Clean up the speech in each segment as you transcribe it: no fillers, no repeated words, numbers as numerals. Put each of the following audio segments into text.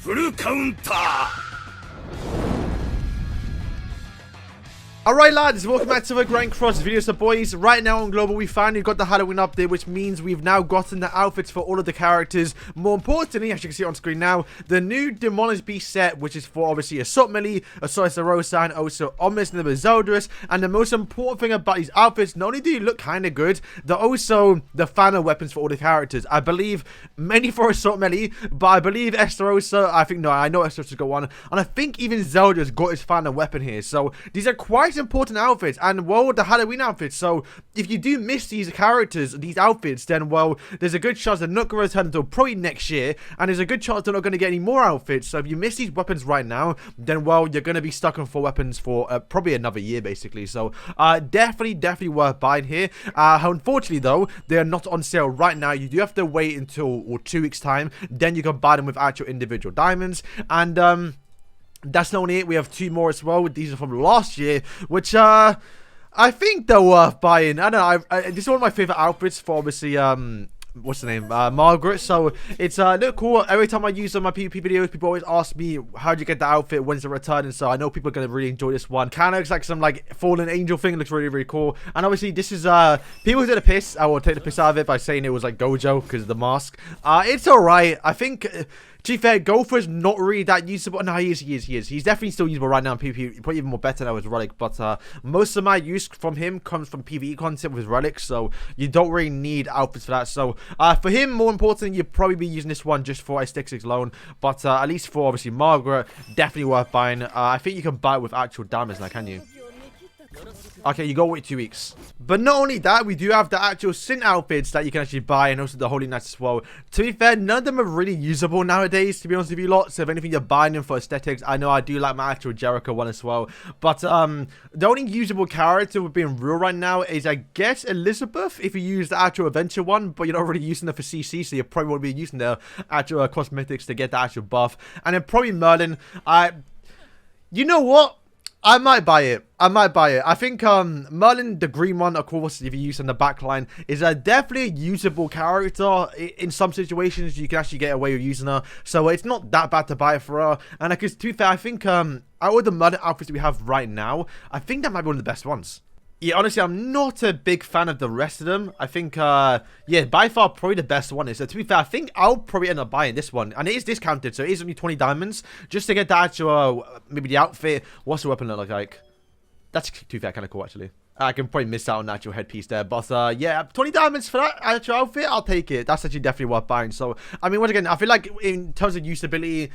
フルカウンター Alright lads, welcome back to the Grand Cross video. So boys, right now on Global we finally got the Halloween update, which means we've now gotten the outfits for all of the characters. More importantly, as you can see on screen now, the new Demonic Beast set, which is for obviously Assault Meliodas, Assault Estarossa, and also Ominous Nebular Zeldris. And the most important thing about these outfits, not only do you look kind of good, they're also the final weapons for all the characters. I believe many for Assault Meliodas, but I believe Estarossa, I know Estarossa's got one, and I think even Zeldris got his final weapon here. So these are quite important outfits, and well, the Halloween outfits. So if you do miss these characters, these outfits, then well, there's a good chance they're not going to return until probably next year, and there's a good chance they're not going to get any more outfits. So if you miss these weapons right now, then well, you're going to be stuck on 4 weapons for probably another year basically. So definitely worth buying here. Unfortunately though, they are not on sale right now. You do have to wait until 2 weeks time, then you can buy them with actual individual diamonds. And that's not only it, we have 2 more as well. These are from last year, which I think they're worth buying. I don't know, this is one of my favorite outfits for obviously what's the name, Margaret. So it's look cool. Every time I use on my PvP videos, people always ask me, how'd you get the outfit, when's the return? And so I know people are gonna really enjoy this one. Kind of looks like some like fallen angel thing. It looks really cool. And obviously this is people did a piss, I will take the piss out of it by saying it was like Gojo because of the mask. It's all right. I think to be fair, Gopher's not really that usable. No, he is. He's definitely still usable right now in PvP. Probably even more better now with Relic. But most of my use from him comes from PvE content with Relic. So you don't really need outfits for that. So for him, more important, you'd probably be using this one just for aesthetics alone. But at least for obviously Margaret, definitely worth buying. I think you can buy it with actual diamonds now, can you? Okay, you go wait 2 weeks. But not only that, we do have the actual Sin outfits that you can actually buy, and also the Holy Knights as well. To be fair, none of them are really usable nowadays, to be honest with you lot. So if anything, you're buying them for aesthetics. I know I do like my actual Jericho one as well. But the only usable character we're being real right now is, I guess, Elizabeth, if you use the actual adventure one. But you're not really using her for CC, so you probably won't be using the actual cosmetics to get the actual buff. And then probably Merlin. You know what? I might buy it. I think Merlin, the green one, of course, if you use on the backline, is definitely a usable character. In some situations, you can actually get away with using her. So it's not that bad to buy it for her. And like, to be fair, I think out of the Merlin outfits we have right now, I think that might be one of the best ones. Yeah, honestly, I'm not a big fan of the rest of them. I think, yeah, by far, probably the best one is. So, to be fair, I think I'll probably end up buying this one. And it is discounted, so it is only 20 diamonds. Just to get the actual, maybe the outfit. What's the weapon look like? That's, to be fair, kind of cool, actually. I can probably miss out on the actual headpiece there. But, yeah, 20 diamonds for that actual outfit, I'll take it. That's actually definitely worth buying. So, I mean, once again, I feel like in terms of usability,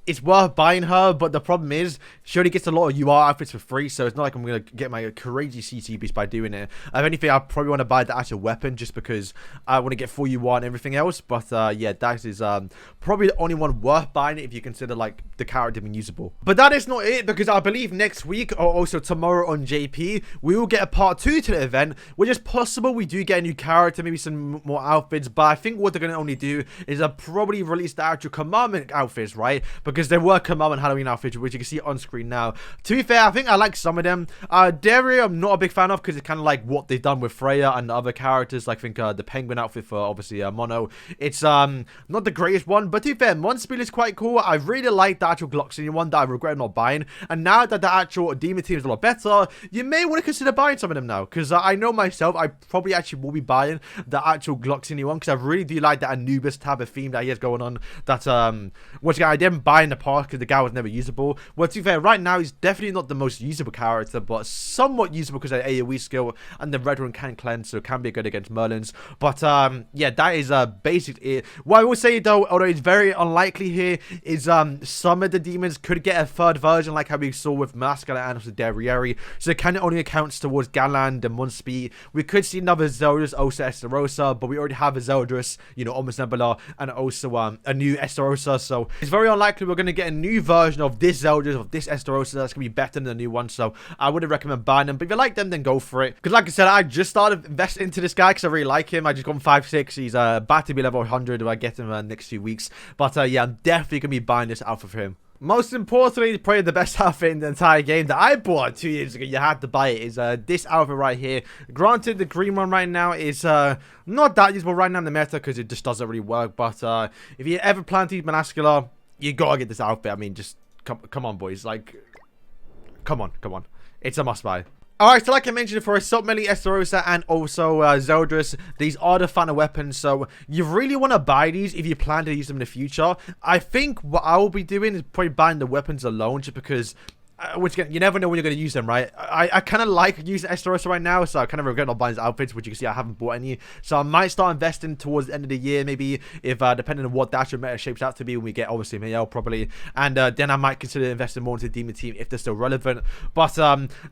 it's worth buying her, but the problem is she only gets a lot of UR outfits for free, so it's not like I'm going to get my crazy CC boost by doing it. If anything, I probably want to buy the actual weapon just because I want to get full UR and everything else. But yeah, that is probably the only one worth buying it if you consider like the character being usable. But that is not it, because I believe next week or also tomorrow on JP, we will get a part 2 to the event, which is possible we do get a new character, maybe some more outfits. But I think what they're going to only do is probably release the actual commandment outfits, right? Because there were commandment Halloween outfits, which you can see on screen now. To be fair, I think I like some of them. Daria, I'm not a big fan of because it's kind of like what they've done with Freya and the other characters. Like, I think the penguin outfit for obviously Mono. It's not the greatest one, but to be fair, Monspiel is quite cool. I really like the actual Gloxian one that I regret not buying. And now that the actual Demon team is a lot better, you may want to consider buying some of them now. Because I know myself, I probably actually will be buying the actual Gloxian one because I really do like that Anubis type of theme that he has going on. That once again, I didn't buy in the past because the guy was never usable. Well, to be fair, right now he's definitely not the most usable character, but somewhat usable because of the AoE skill, and the red one can cleanse, so it can be good against Merlins. But yeah, that is basically it. What I will say though, although it's very unlikely here, is some of the demons could get a third version, like how we saw with Mascala and also Derriere. So it kind of only accounts towards Galand and Munspeed. We could see another Zeldris, also Estarossa, but we already have a Zeldris, you know, Ominous Nebular, and also a new Estarossa. So it's very unlikely we're going to get a new version of this Zeldris, of this Estarossa, that's going to be better than the new one. So I would recommend buying them. But if you like them, then go for it. Because like I said, I just started investing into this guy because I really like him. I just got him 5-6. He's about to be level 100 when I get him next few weeks. But yeah, I'm definitely going to be buying this outfit for him. Most importantly, probably the best outfit in the entire game that I bought 2 years ago, you had to buy it, is this outfit right here. Granted, the green one right now is not that usable right now in the meta because it just doesn't really work. But if you ever plan to use Manascula, you gotta get this outfit. I mean, just come on, boys. Like, come on. It's a must-buy. Alright, so like I mentioned, for Assault Melee, Estarossa, and also Zeldris, these are the final weapons, so you really want to buy these if you plan to use them in the future. I think what I will be doing is probably buying the weapons alone, just because... which again, you never know when you're going to use them, right? I kind of like using Estarossa right now, so I kind of regret not buying his outfits, which you can see I haven't bought any. So I might start investing towards the end of the year, maybe, if depending on what the actual meta shapes out to be when we get, obviously, Mael probably. And then I might consider investing more into the Demon team if they're still relevant. But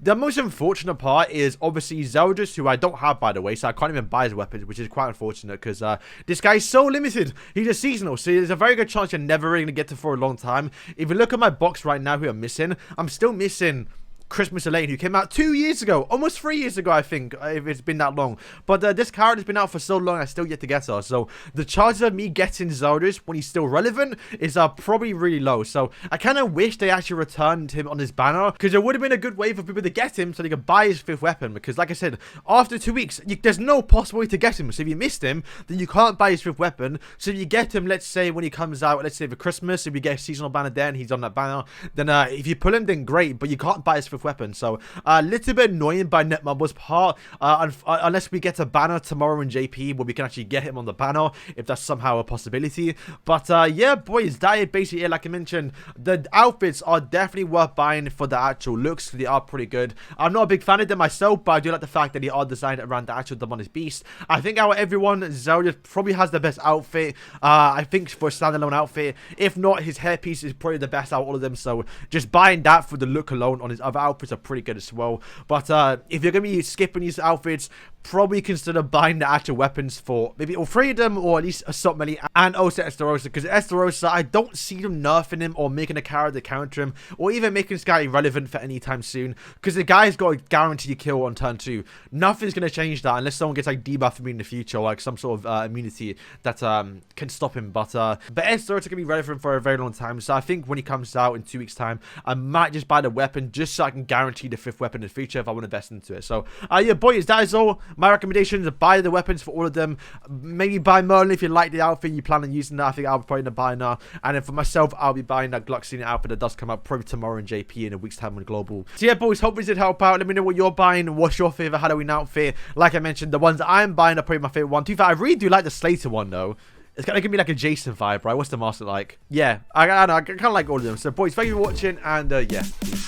the most unfortunate part is, obviously, Zeldris, who I don't have, by the way, so I can't even buy his weapons, which is quite unfortunate, because this guy's so limited. He's a seasonal, so there's a very good chance you're never really going to get to for a long time. If you look at my box right now, who I'm missing, I'm still missing Christmas Elaine, who came out 2 years ago, almost 3 years ago, I think, if it's been that long. But this character's been out for so long, I still yet to get her. So the chances of me getting Zeldris when he's still relevant is probably really low. So I kind of wish they actually returned him on his banner, because it would have been a good way for people to get him so they could buy his 5th weapon. Because like I said, after 2 weeks, there's no possible way to get him. So if you missed him, then you can't buy his 5th weapon. So if you get him, let's say when he comes out, let's say for Christmas, if you get a seasonal banner then he's on that banner, then if you pull him, then great, but you can't buy his 5th weapon. So a little bit annoying by Netmuble's part, unless we get a banner tomorrow in JP where we can actually get him on the banner, if that's somehow a possibility. But yeah, boys, that is basically it. Like I mentioned, the outfits are definitely worth buying for the actual looks. They are pretty good. I'm not a big fan of them myself, but I do like the fact that they are designed around the actual Demonic Beast. I think out of everyone, Zeldris probably has the best outfit. I think for a standalone outfit, if not, his hairpiece is probably the best out of all of them. So just buying that for the look alone on his other outfits are pretty good as well. But if you're going to be skipping these outfits, probably consider buying the actual weapons for maybe all 3 of them, or at least Assault Melee and also Estarossa, because Estarossa, I don't see them nerfing him or making a character counter him, or even making this guy irrelevant for any time soon, because the guy's got a guaranteed kill on turn 2. Nothing's going to change that unless someone gets like debuff from me in the future, or like some sort of immunity that can stop him. But Estarossa can be relevant for a very long time, so I think when he comes out in 2 weeks time, I might just buy the weapon just so I can guarantee the 5th weapon in the future if I want to invest into it. So yeah, boys, that is all my recommendations. Buy the weapons for all of them. Maybe buy Merlin if you like the outfit, you plan on using that. I think I'll probably end up buying that. And then for myself, I'll be buying that Glock Senior outfit that does come out probably tomorrow in JP in a week's time on Global. So yeah, boys, hope this did help out. Let me know what you're buying. What's your favorite Halloween outfit? Like I mentioned, the ones I'm buying are probably my favorite one. To be fair, I really do like the Slater one though. It's kind of give me like a Jason vibe, right? What's the master like? Yeah, I kind of like all of them. So boys, thank you for watching, and yeah, peace.